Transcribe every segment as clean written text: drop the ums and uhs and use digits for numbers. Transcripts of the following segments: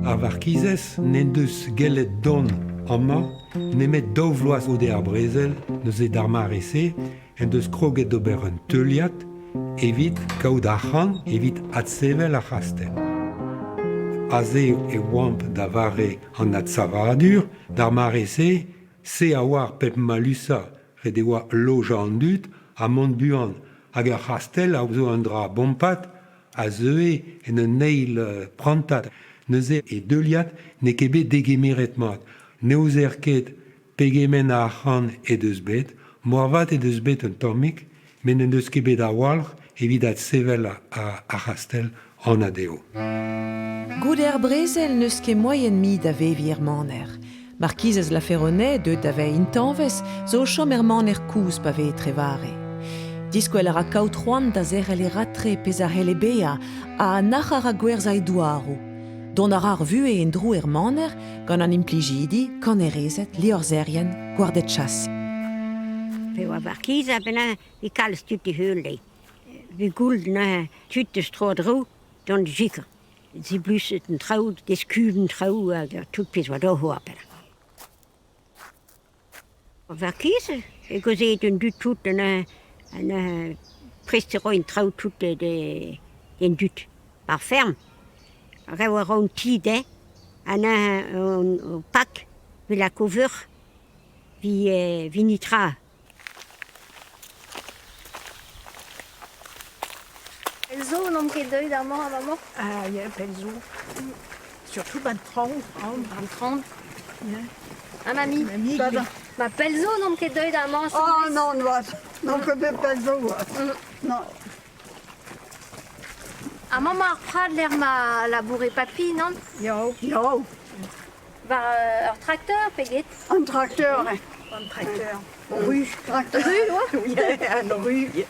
Ar varkizez n'en deus gellet don amma, nemet daouvloaz ode ar brezel, neus e darmarese, en deus kroget d'ober un teuliad, evit kaout arc'han, evit adsevel ar c'hastel. Aze e oamp da vare an adsavadur, darmarese, se a war pep malusa, red e oa loja an dud, a mont buan, hag ar c'hastel a zo an dra bompat, a zeue en un neil prantat. Neuze e deuliad ne ket bet degemeret mat. Neouz er ket pegemen a arc'han e deus bet, moarvat e deus bet un tammik, men en deus ket bet a walc'h evit adsevel a c'hastel an adeo. Goude ar brezel neus ket moyen mi da vevi er maner. Markizez la Ferronet deut da vez intanvez, zo chom er maner kouz pa ve trevare. Diskwel ar a kaout c'hoant da zerel e ratre pez ar hele bea a nachar a gwerz a edouarou. Don a rar vue en drou er maner gant an implijidi kan e rezet liorzerien gwardet chassi. Pe oa varkiz a bena vi kalz tut i heul dei. Vi gould na tut eus tro drou don jikr. Zi bluset en trau, des kulen trau hag tout pez oa do ho apel. Varkiz e gozet un dut tout an prestero en trau tout den dut. Par ferme. Rew a raon tid an o pak ve la cover vi nitra. Pelzo n'om ket deuit ar mañ a maman. Ah, ja, pelzo. Surtout ban traoù. Ban trand. Ja. Ah, mami. Mami, Ma pelzo n'om ket deuit ar mañ. oh, non, was. Non, que de pelzo, was. Non. A maman ar prad l'er ma laboure papi, non? Jo. Jo. Ba ur trakteur peget. Un tracteur, hein. Un tracteur. Rue. Tracteur. Rue, oa? Ja, un rue.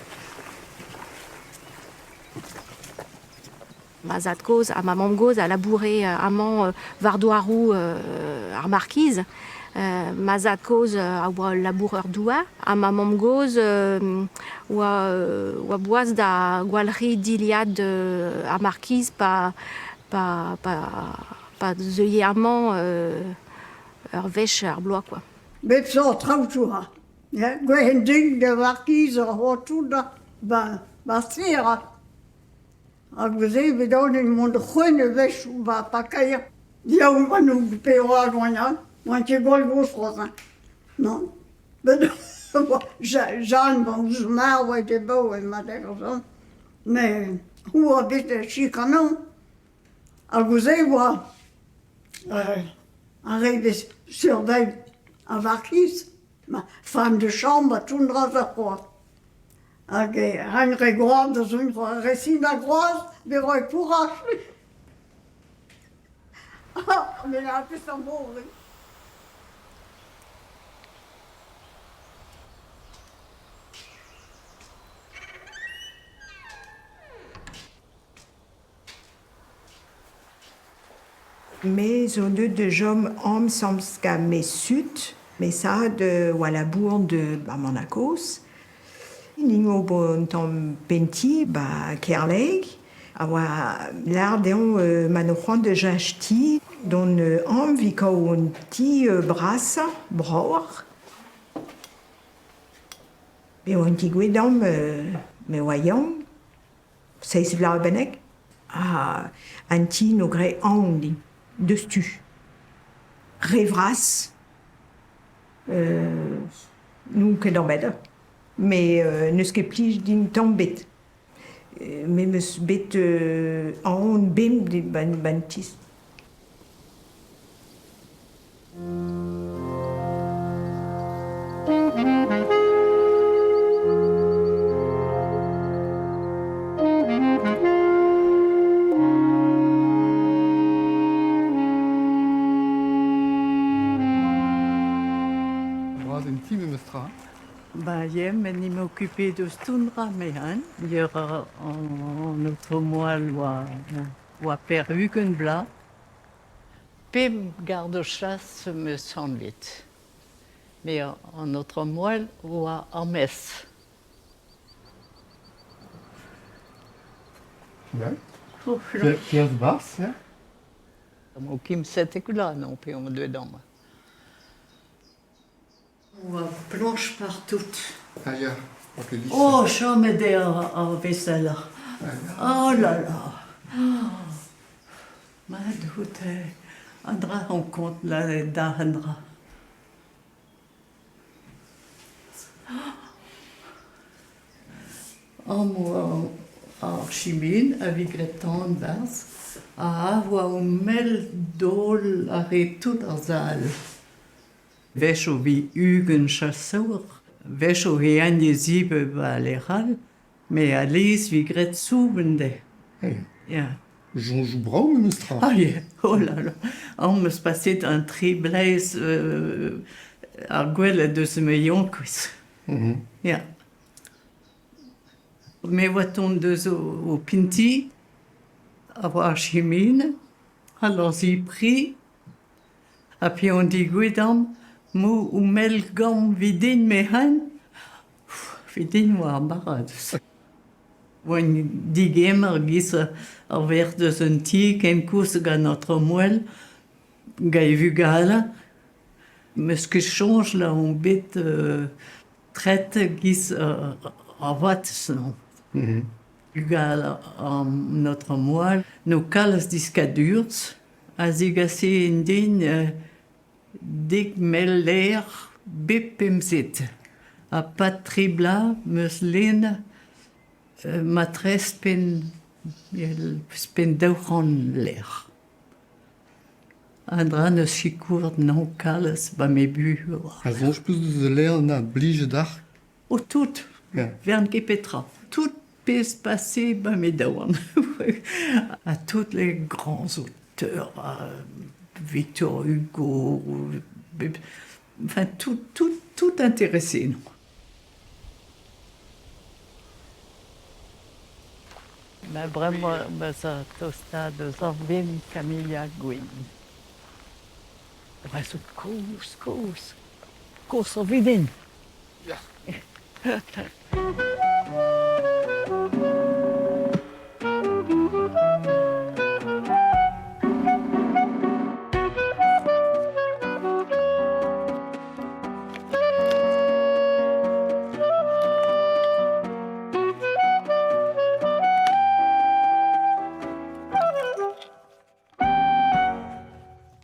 Ma zad goz, a ma mam goz a laboure amañ vardoarou ar markiz. Ma zad goz a oa laboureur doua. A ma mam goz oa boaz da gwalri diliad ar markiz pa zeuie amañ ur vech ar bloaz, quoi. Bet so traoù ja, gwen ding de varkiz ar hotout da ba sira. Hag veze bet an en mont c'hwen vech ba pa kaia. Dia ou man ou pe oa gwanyan, man ket gol gos rozan. Non. Bet Jeanne ban ouz mar oa te bau en ma dek ar zon. Me ou a bet chikanon. Hag veze oa a revez surveil a varkiz. Ma femme de chambre a toundra za c'hoar. Hag an re groaz da zon resin a groaz, be roi pourach. Me la pez an mor. Mais zo deut de jom am samska me sut, me sa de oa la bourn de Manakos. Ningo bon tamm penti ba kerleg, a oa lar deon manoc'hoant de jachti, don am vi kao un ti bras braor. Be oa un ti gwedam me oa yam, seiz vla bennek, a an ti no gre an din. Deus tu. Revras. Nou ket an bet. Me neus ket plij din tamm bet. Me meus bet an bem de ban tis. Ben, j'aime ni m'occuper de stundra, mais hein. Il y aura un autre moelle ou à Perrugenbla. Pim garde-chasse me semble vite. Mais un autre moelle ou à Metz. Ja. Oh, Pierre Bas, ja. o Kim Setekula, non, puis on dedans. On va planche partout. Ah ja, wat een liefde. Oh, jamais der vaisselle. Oh là là. Oh. Ma doute. Andra, on compte la d'Andra. Oh, moi, Archimine, avec Greton, Bas, a avoir mel dol arrêt tout dans zal. Vesho vi ugen chasseur, vesho rien de zibe baleral, mais Alice vi gret soubende. Hey. Ja. Jean joue brouw met mijn straat. Ah ja, oh là là. On me passait un triblais à gueule de ce million quiz. Ja. Mais voit-on deux au Pinti, avoir chimine, alors j'y pris, et puis on dit guidam, mou ou melgam vidin mehan, vidin ou barad. On dit gamer gis a vers de son tic, en course ga notre moelle, ga vu gala, mais ce qui change là, on bête traite gis a wat non. Ugal notre moelle, nos cales discadurs, azigasi indin dik meller bipimsit, a patribla muslin matres pen dauchon l'air. Andra ne chicourt non cales ba me bu. Hij volgens plus de leer na blige dag. O tout, Ja. vern ki petra. Tout peut se passer ba me dawan. À tous les grands auteurs, à Victor Hugo, enfin tout intéressé, non. Ben vraiment, ben ça, tosta de Zorvin Camilla Gwyn. Ben c'est course, vidin. Ja.